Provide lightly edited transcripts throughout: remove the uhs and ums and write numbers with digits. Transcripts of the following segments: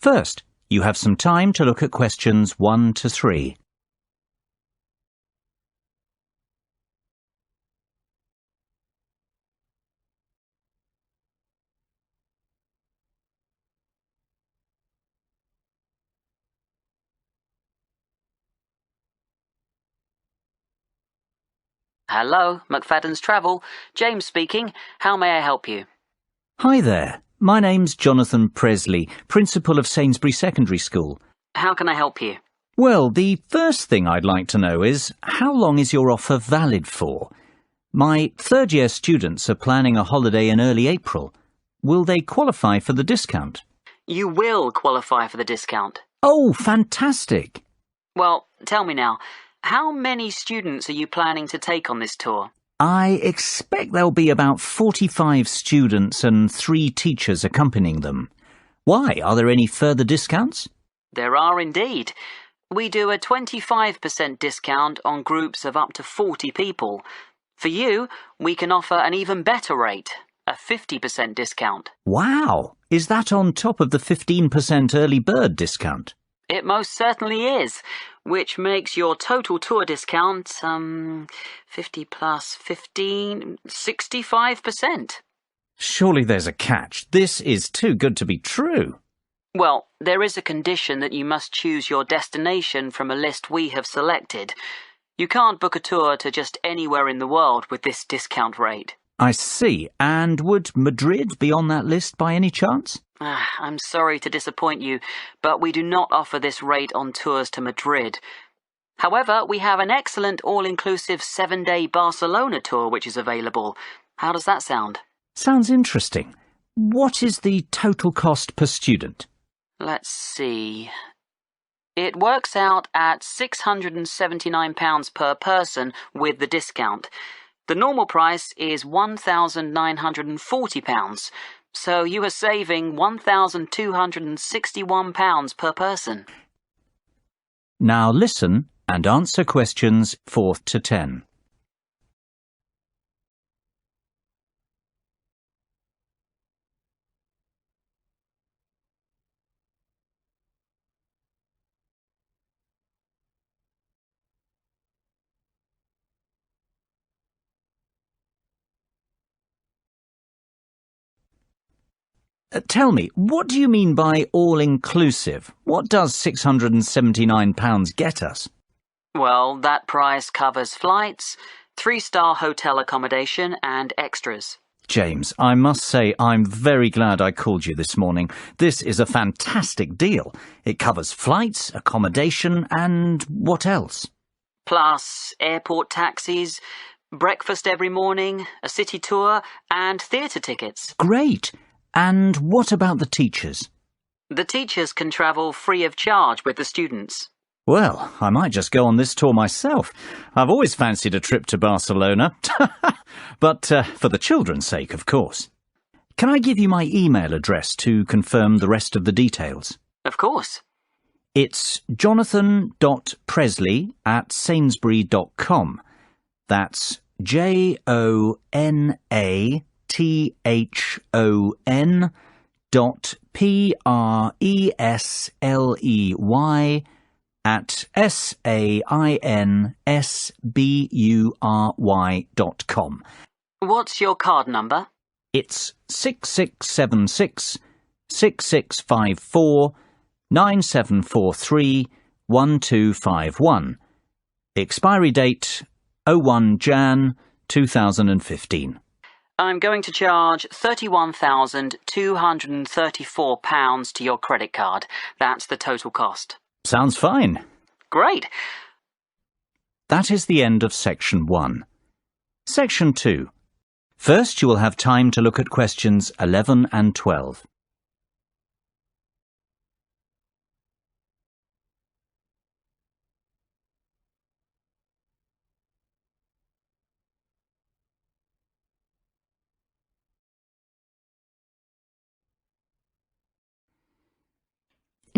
First, you have some time to look at questions 1 to 3. Hello, McFadden's Travel. James speaking. How may I help you? Hi there. My name's Jonathan.Presley, Principal of Sainsbury Secondary School. How can I help you? Well, the first thing I'd like to know is, how long is your offer valid for? My third-year students are planning a holiday in early April. Will they qualify for the discount? You will qualify for the discount. Oh, fantastic! Well, tell me now, how many students are you planning to take on this tour? I expect there'll be about 45 students and 3 teachers accompanying them. Why? Are there any further discounts? There are indeed. We do a 25% discount on groups of up to 40 people. For you, we can offer an even better rate, a 50% discount. Wow! Is that on top of the 15% early bird discount? It most certainly is, which makes your total tour discount, 50 plus 15, 65%. Surely there's a catch. This is too good to be true. Well, there is a condition that you must choose your destination from a list we have selected. You can't book a tour to just anywhere in the world with this discount rate. I see. And would Madrid be on that list by any chance? I'm sorry to disappoint you, but we do not offer this rate on tours to Madrid. However, we have an excellent all-inclusive 7-day Barcelona tour which is available. How does that sound? Sounds interesting. What is the total cost per student? Let's see. It works out at £679 per person with the discount. The normal price is £1,940, so you are saving £1,261 per person. Now listen and answer questions 4 to 10. Tell me, what do you mean by all-inclusive? What does £679 get us? Well, that price covers flights, 3-star hotel accommodation and extras. James, I must say I'm very glad I called you this morning. This is a fantastic deal. It covers flights, accommodation and what else? Plus airport taxis, breakfast every morning, a city tour and theatre tickets. Great! And what about the teachers? The teachers can travel free of charge with the students. Well, I might just go on this tour myself. I've always fancied a trip to Barcelona. But for the children's sake, of course. Can I give you my email address to confirm the rest of the details? Of course. It's jonathan.presley@sainsbury.com. That's JONATHAN.PRESLEY@SAINSBURY.com. What's your card number? It's 6676 6654 9743 1251. Expiry date 01 Jan 2015. I'm going to charge £31,234 to your credit card. That's the total cost. Sounds fine. Great. That is the end of Section 1. Section 2. First, you will have time to look at questions 11 and 12.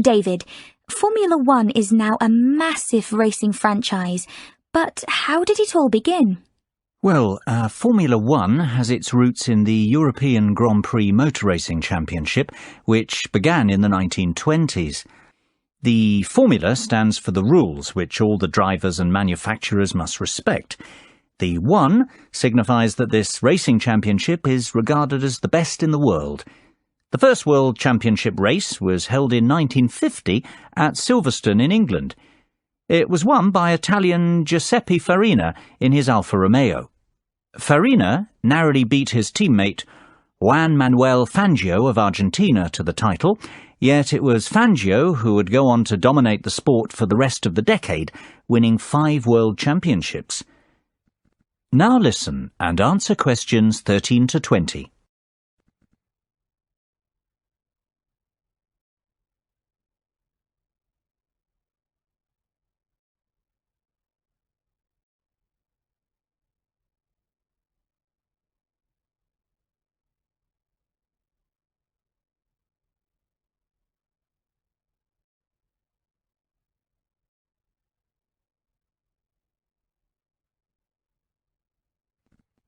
David, Formula One is now a massive racing franchise, but how did it all begin? Well, Formula One has its roots in the European Grand Prix Motor Racing Championship, which began in the 1920s. The formula stands for the rules which all the drivers and manufacturers must respect. The one signifies that this racing championship is regarded as the best in the world. The first World Championship race was held in 1950 at Silverstone in England. It was won by Italian Giuseppe Farina in his Alfa Romeo. Farina narrowly beat his teammate Juan Manuel Fangio of Argentina to the title, yet it was Fangio who would go on to dominate the sport for the rest of the decade, winning 5 world championships. Now listen and answer questions 13 to 20.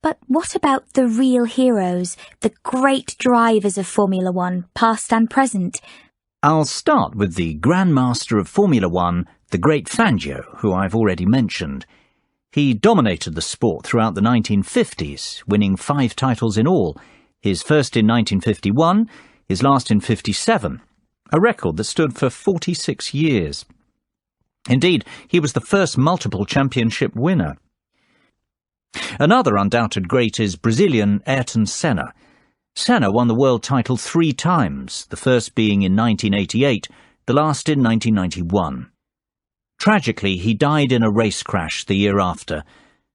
But what about the real heroes, the great drivers of Formula One, past and present? I'll start with the Grand Master of Formula One, the great Fangio, who I've already mentioned. He dominated the sport throughout the 1950s, winning 5 titles in all, his first in 1951, his last in 57, a record that stood for 46 years. Indeed, he was the first multiple championship winner. Another undoubted great is Brazilian Ayrton Senna. Senna won the world title 3 times, the first being in 1988, the last in 1991. Tragically, he died in a race crash the year after,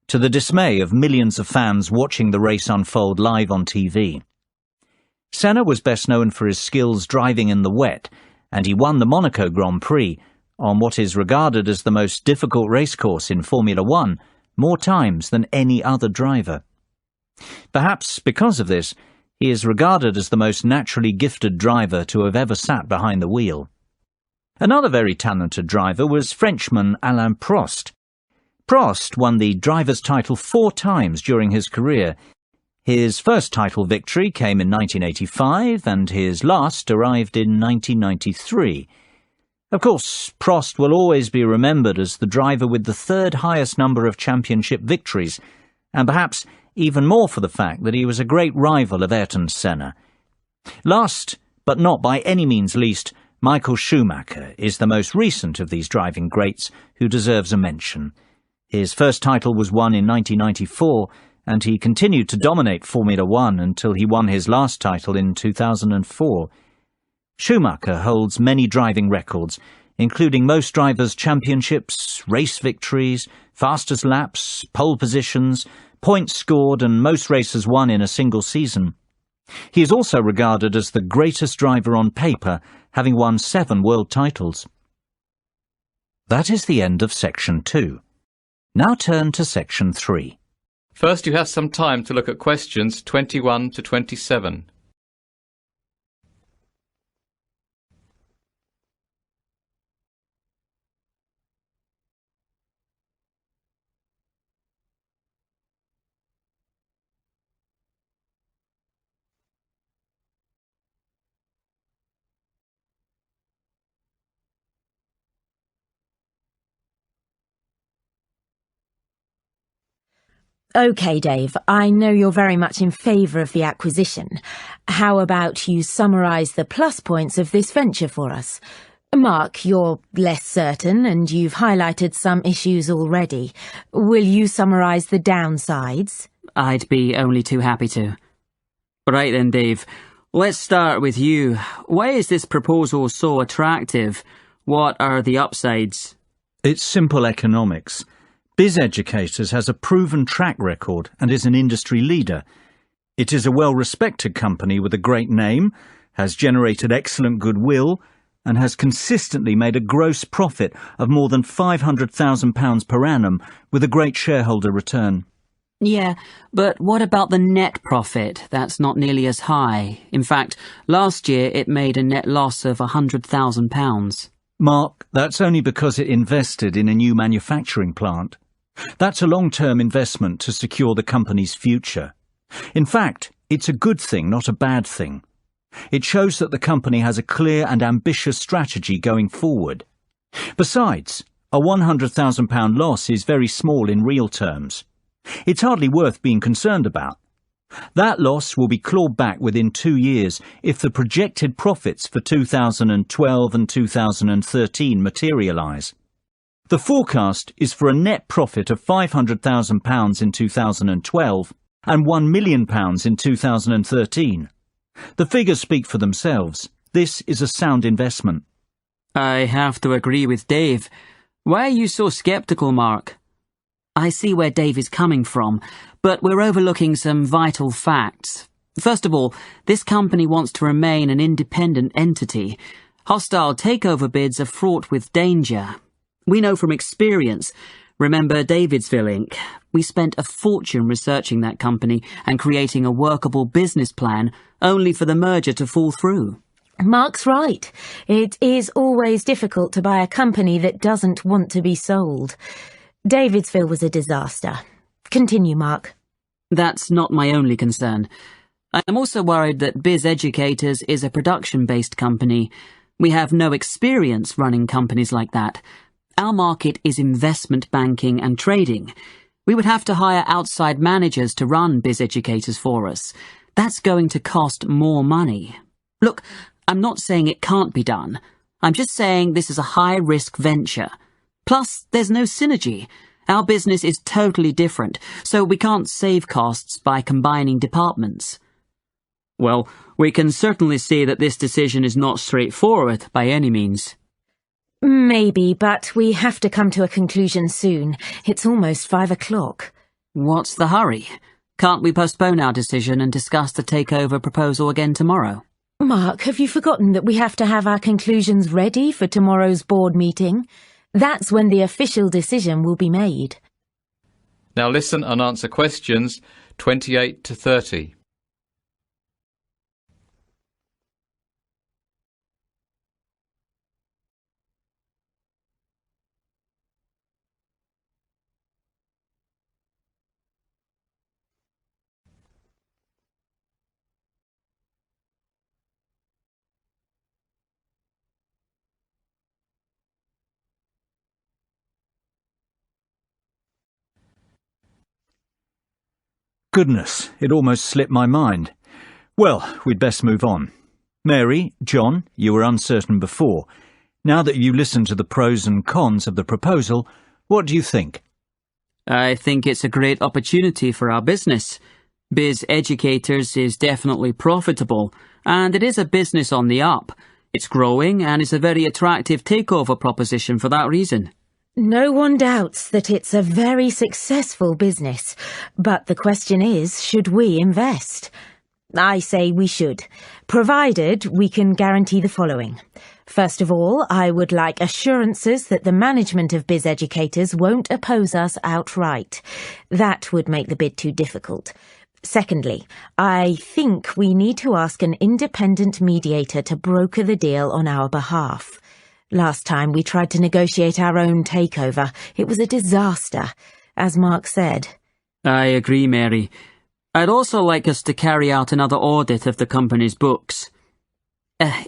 to the dismay of millions of fans watching the race unfold live on TV. Senna was best known for his skills driving in the wet, and he won the Monaco Grand Prix, on what is regarded as the most difficult racecourse in Formula One, more times than any other driver. Perhaps because of this, he is regarded as the most naturally gifted driver to have ever sat behind the wheel. Another very talented driver was Frenchman Alain Prost. Prost won the driver's title 4 times during his career. His first title victory came in 1985 and his last arrived in 1993. Of course, Prost will always be remembered as the driver with the 3rd highest number of championship victories, and perhaps even more for the fact that he was a great rival of Ayrton Senna. Last, but not by any means least, Michael Schumacher is the most recent of these driving greats who deserves a mention. His first title was won in 1994, and he continued to dominate Formula One until he won his last title in 2004. Schumacher holds many driving records, including most drivers' championships, race victories, fastest laps, pole positions, points scored and most races won in a single season. He is also regarded as the greatest driver on paper, having won 7 world titles. That is the end of Section 2. Now turn to Section 3. First, you have some time to look at questions 21 to 27. OK, Dave, I know you're very much in favour of the acquisition. How about you summarise the plus points of this venture for us? Mark, you're less certain and you've highlighted some issues already. Will you summarise the downsides? I'd be only too happy to. Right then, Dave. Let's start with you. Why is this proposal so attractive? What are the upsides? It's simple economics. BizEducators has a proven track record and is an industry leader. It is a well-respected company with a great name, has generated excellent goodwill, and has consistently made a gross profit of more than £500,000 per annum with a great shareholder return. Yeah, but what about the net profit? That's not nearly as high. In fact, last year it made a net loss of £100,000. Mark, that's only because it invested in a new manufacturing plant. That's a long-term investment to secure the company's future. In fact, it's a good thing, not a bad thing. It shows that the company has a clear and ambitious strategy going forward. Besides, a £100,000 loss is very small in real terms. It's hardly worth being concerned about. That loss will be clawed back within 2 years if the projected profits for 2012 and 2013 materialise. The forecast is for a net profit of £500,000 in 2012 and £1 million in 2013. The figures speak for themselves. This is a sound investment. I have to agree with Dave. Why are you so sceptical, Mark? I see where Dave is coming from, but we're overlooking some vital facts. First of all, this company wants to remain an independent entity. Hostile takeover bids are fraught with danger. We know from experience. Remember Davidsville Inc.? We spent a fortune researching that company and creating a workable business plan, only for the merger to fall through. Mark's right. It is always difficult to buy a company that doesn't want to be sold. Davidsville was a disaster. Continue, Mark. That's not my only concern. I am also worried that Biz Educators is a production-based company. We have no experience running companies like that. Our market is investment banking and trading. We would have to hire outside managers to run Biz Educators for us. That's going to cost more money. Look, I'm not saying it can't be done. I'm just saying this is a high-risk venture. Plus, there's no synergy. Our business is totally different, so we can't save costs by combining departments. Well, we can certainly see that this decision is not straightforward by any means. Maybe, but we have to come to a conclusion soon. It's almost 5 o'clock. What's the hurry? Can't we postpone our decision and discuss the takeover proposal again tomorrow? Mark, have you forgotten that we have to have our conclusions ready for tomorrow's board meeting? That's when the official decision will be made. Now listen and answer questions 28 to 30. Goodness, it almost slipped my mind. Well, we'd best move on. Mary, John, you were uncertain before. Now that you listened to the pros and cons of the proposal, what do you think? I think it's a great opportunity for our business. Biz Educators is definitely profitable, and it is a business on the up. It's growing, and it's a very attractive takeover proposition for that reason. No one doubts that it's a very successful business, but the question is, should we invest? I say we should, provided we can guarantee the following. First of all, I would like assurances that the management of Biz Educators won't oppose us outright. That would make the bid too difficult. Secondly, I think we need to ask an independent mediator to broker the deal on our behalf. Last time we tried to negotiate our own takeover. It was a disaster, as Mark said. I agree, Mary. I'd also like us to carry out another audit of the company's books.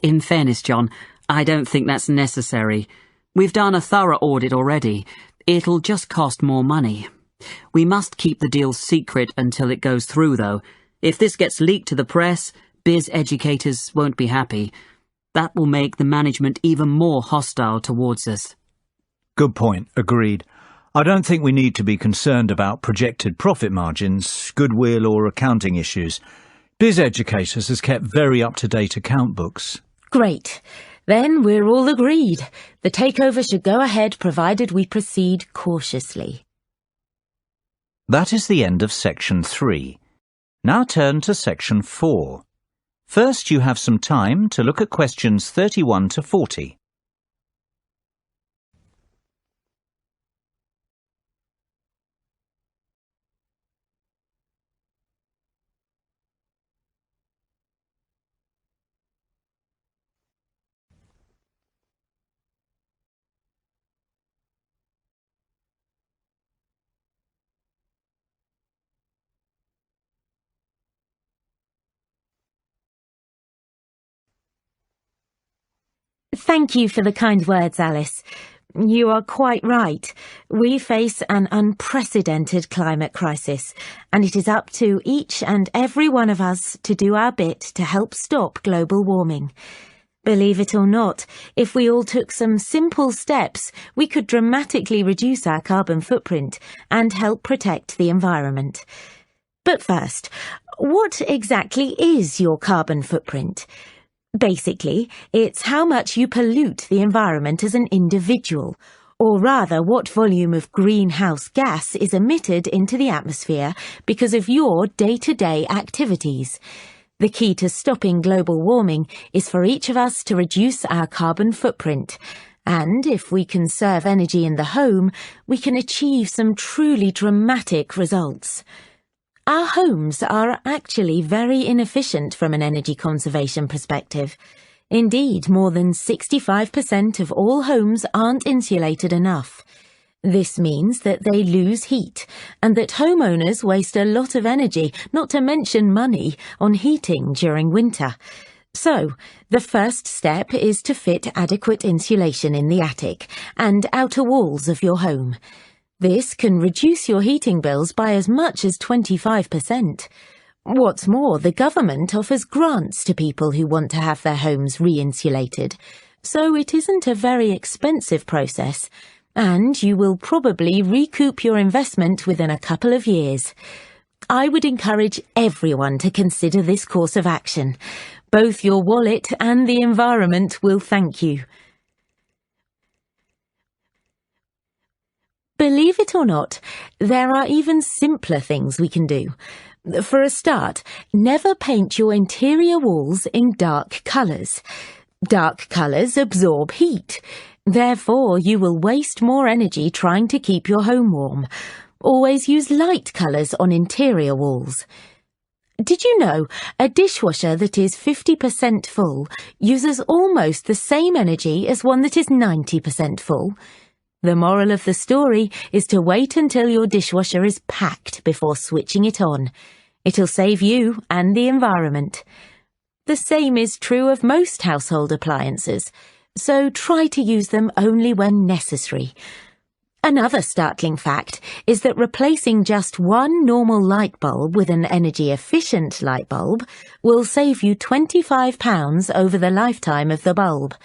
In fairness, John, I don't think that's necessary. We've done a thorough audit already. It'll just cost more money. We must keep the deal secret until it goes through, though. If this gets leaked to the press, Biz Educators won't be happy. That will make the management even more hostile towards us. Good point, agreed. I don't think we need to be concerned about projected profit margins, goodwill or accounting issues. Biz Educators has kept very up-to-date account books. Great. Then we're all agreed. The takeover should go ahead provided we proceed cautiously. That is the end of Section 3. Now turn to Section 4. First, you have some time to look at questions 31 to 40. Thank you for the kind words, Alice. You are quite right. We face an unprecedented climate crisis, and it is up to each and every one of us to do our bit to help stop global warming. Believe it or not, if we all took some simple steps, we could dramatically reduce our carbon footprint and help protect the environment. But first, what exactly is your carbon footprint? Basically, it's how much you pollute the environment as an individual, or rather what volume of greenhouse gas is emitted into the atmosphere because of your day-to-day activities. The key to stopping global warming is for each of us to reduce our carbon footprint. And if we conserve energy in the home, we can achieve some truly dramatic results. Our homes are actually very inefficient from an energy conservation perspective. Indeed, more than 65% of all homes aren't insulated enough. This means that they lose heat, and that homeowners waste a lot of energy, not to mention money, on heating during winter. So, the first step is to fit adequate insulation in the attic and outer walls of your home. This can reduce your heating bills by as much as 25%. What's more, the government offers grants to people who want to have their homes re-insulated, so it isn't a very expensive process, and you will probably recoup your investment within a couple of years. I would encourage everyone to consider this course of action. Both your wallet and the environment will thank you. Believe it or not, there are even simpler things we can do. For a start, never paint your interior walls in dark colours. Dark colours absorb heat. Therefore, you will waste more energy trying to keep your home warm. Always use light colours on interior walls. Did you know a dishwasher that is 50% full uses almost the same energy as one that is 90% full? The moral of the story is to wait until your dishwasher is packed before switching it on. It'll save you and the environment. The same is true of most household appliances, so try to use them only when necessary. Another startling fact is that replacing just one normal light bulb with an energy-efficient light bulb will save you £25 over the lifetime of the bulb.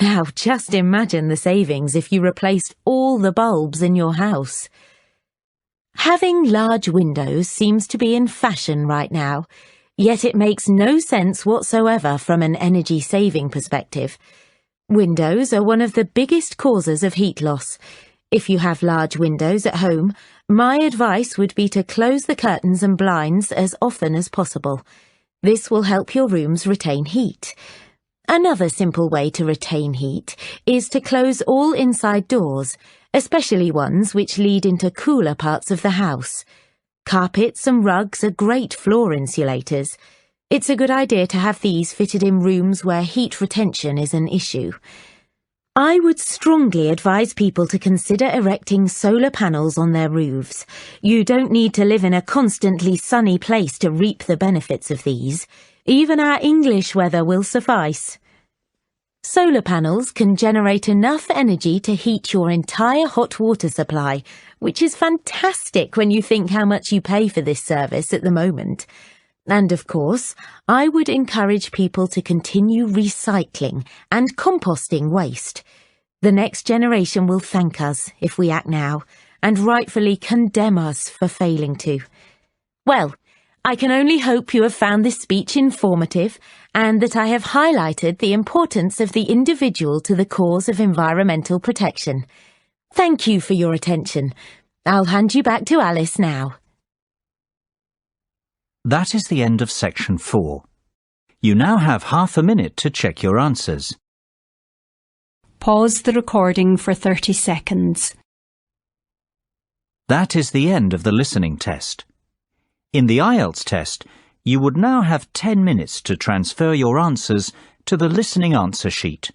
Now, just imagine the savings if you replaced all the bulbs in your house. Having large windows seems to be in fashion right now, yet it makes no sense whatsoever from an energy-saving perspective. Windows are one of the biggest causes of heat loss. If you have large windows at home, my advice would be to close the curtains and blinds as often as possible. This will help your rooms retain heat. Another simple way to retain heat is to close all inside doors, especially ones which lead into cooler parts of the house. Carpets and rugs are great floor insulators. It's a good idea to have these fitted in rooms where heat retention is an issue. I would strongly advise people to consider erecting solar panels on their roofs. You don't need to live in a constantly sunny place to reap the benefits of these. Even our English weather will suffice. Solar panels can generate enough energy to heat your entire hot water supply, which is fantastic when you think how much you pay for this service at the moment. And of course, I would encourage people to continue recycling and composting waste. The next generation will thank us if we act now, and rightfully condemn us for failing to. Well, I can only hope you have found this speech informative and that I have highlighted the importance of the individual to the cause of environmental protection. Thank you for your attention. I'll hand you back to Alice now. That is the end of section 4. You now have half a minute to check your answers. Pause the recording for 30 seconds. That is the end of the listening test. In the IELTS test, you would now have 10 minutes to transfer your answers to the listening answer sheet.